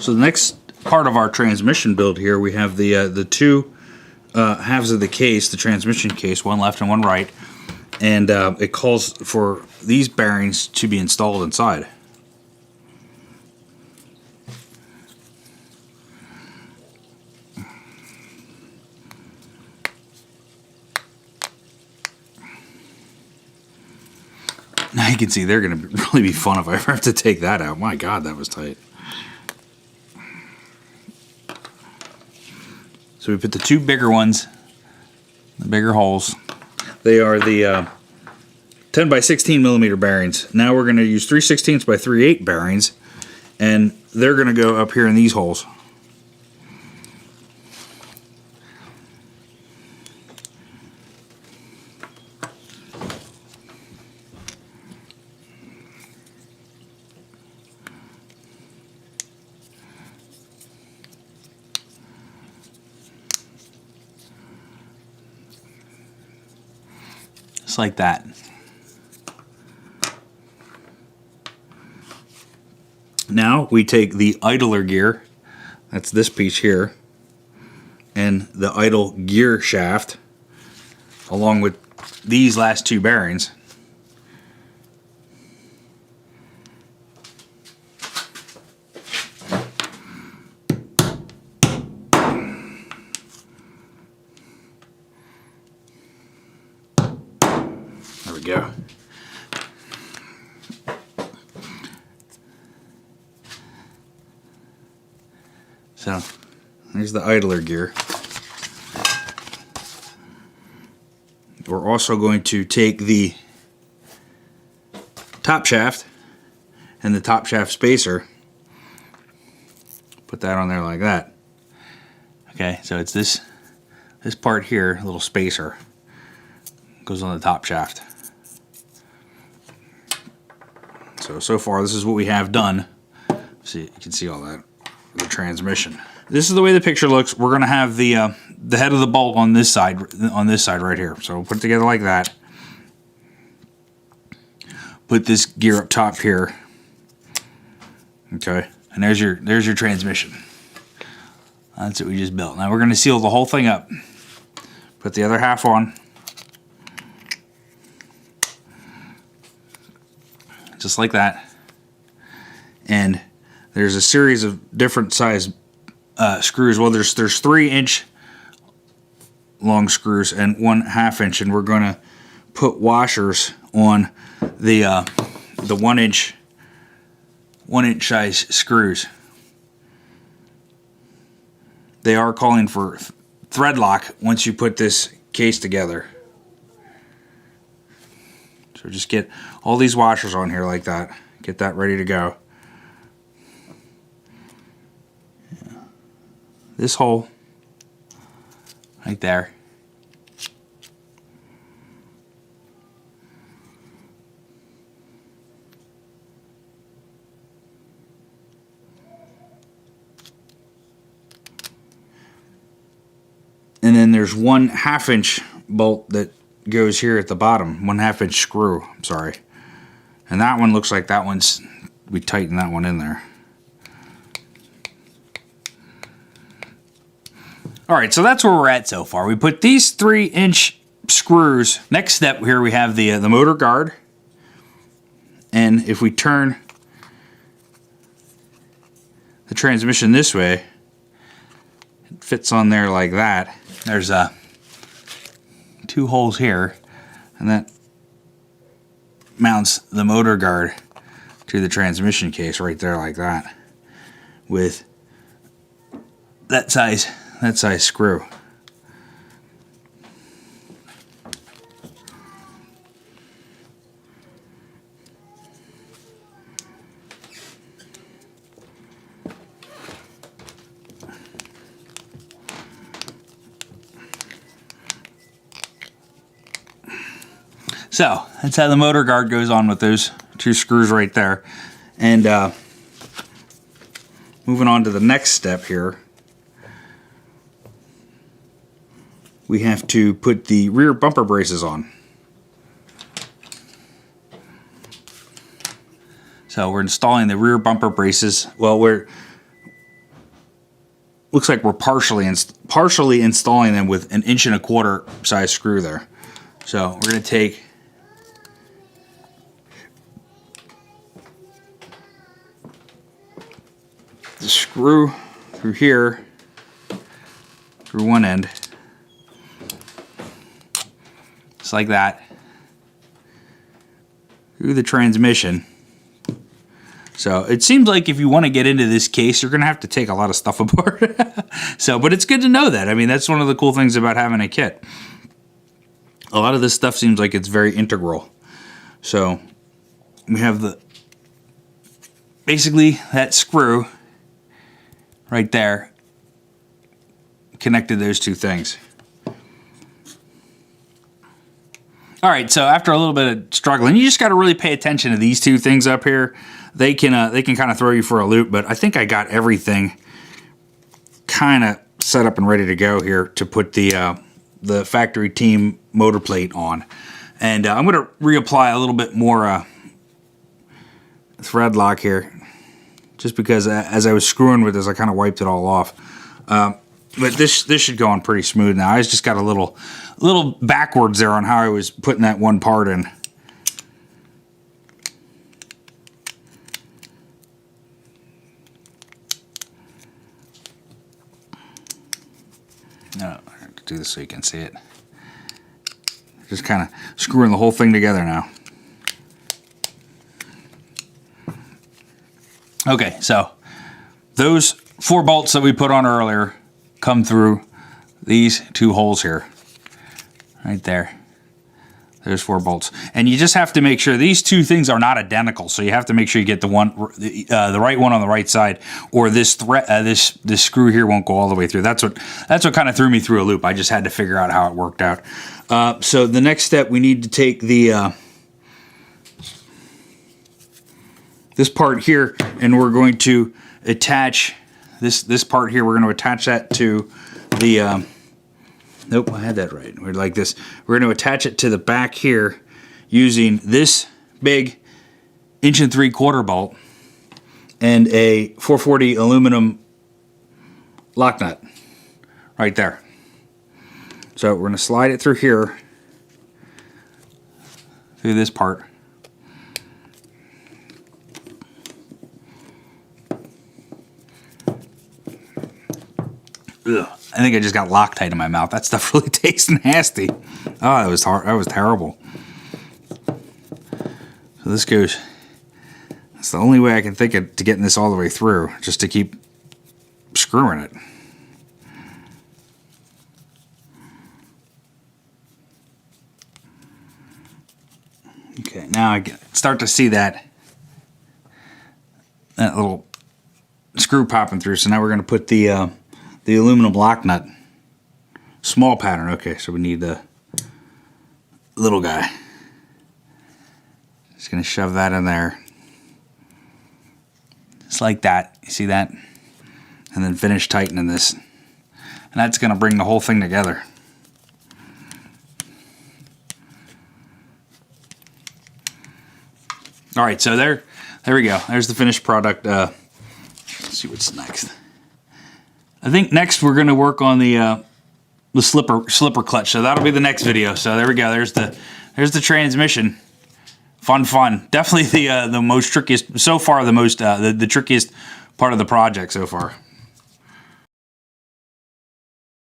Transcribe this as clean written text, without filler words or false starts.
So the next part of our transmission build here, we have the two halves of the case, the transmission case, one left and one right, and it calls for these bearings to be installed inside. Now you can see they're going to really be fun if I ever have to take that out. My God, that was tight. So we put the two bigger ones, the bigger holes. They are the 10 by 16 millimeter bearings. Now we're going to use 3/16 by 3/8 bearings, and they're going to go up here in these holes. Just like that. Now we take the idler gear, that's this piece here, and the idle gear shaft, along with these last two bearings. There we go. So, there's the idler gear. We're also going to take the top shaft and the top shaft spacer, put that on there like that. Okay, so it's this part here, a little spacer, goes on the top shaft. So far this is what we have done. See, you can see all that. The transmission. This is the way the picture looks. We're going to have the head of the bolt on this side right here. So we'll put it together like that. Put this gear up top here. Okay, and there's your transmission. That's what we just built. Now we're going to seal the whole thing up. Put the other half on. Just like that. And there's a series of different size screws. Well, there's 3-inch long screws and 1/2 inch, and we're going to put washers on the 1-inch size screws. They are calling for thread lock once you put this case together. So just get all these washers on here like that. Get that ready to go. This hole right there. And then there's 1/2 inch bolt that goes here at the bottom, 1/2 inch screw, I'm sorry. And that one looks like that one's, we tighten that one in there. Alright, so that's where we're at so far. We put these 3-inch screws. Next step here we have the motor guard. And if we turn the transmission this way, it fits on there like that. There's 2 holes here, and that mounts the motor guard to the transmission case right there like that, with that size screw. So that's how the motor guard goes on with those 2 screws right there. And moving on to the next step here, we have to put the rear bumper braces on. So we're installing the rear bumper braces. Well, looks like we're partially installing them with an 1.25 inch size screw there. So we're going to take the screw through here, through one end, just like that, through the transmission. So it seems like if you want to get into this case, you're going to have to take a lot of stuff apart. But it's good to know that. I mean, that's one of the cool things about having a kit. A lot of this stuff seems like it's very integral. So we have basically that screw right there connected those two things. All right, so after a little bit of struggling, you just got to really pay attention to these two things up here. They can kind of throw you for a loop, but I think I got everything kind of set up and ready to go here to put the factory team motor plate on. And I'm going to reapply a little bit more thread lock here, just because as I was screwing with this, I kind of wiped it all off. But this should go on pretty smooth now. I just got a little backwards there on how I was putting that one part in. No, I have to do this so you can see it. Just kind of screwing the whole thing together now. Okay, so those 4 bolts that we put on earlier come through these 2 holes here. Right there. There's 4 bolts. And you just have to make sure these 2 things are not identical. So you have to make sure you get the right one on the right side, or this this screw here won't go all the way through. That's what kind of threw me through a loop. I just had to figure out how it worked out. So the next step, we need to take this part here, and we're going to attach this part here. We're going to attach that to the nope, I had that right. We're like this. We're going to attach it to the back here using this big 1 3/4 bolt and a 440 aluminum lock nut right there. So we're going to slide it through here, through this part. Ugh. I think I just got Loctite in my mouth. That stuff really tastes nasty. Oh, that was hard. That was terrible. So this goes. That's the only way I can think of to getting this all the way through, just to keep screwing it. Okay, now I start to see that little screw popping through. So now we're going to put the aluminum block nut, small pattern. Okay, so we need the little guy. Just gonna shove that in there, just like that. You see that? And then finish tightening this, and that's gonna bring the whole thing together. All right, so there we go. There's the finished product. Let's see what's next. I think next we're going to work on the slipper clutch. So that'll be the next video. So there we go. There's the transmission. Fun. Definitely the most trickiest so far. The trickiest part of the project so far.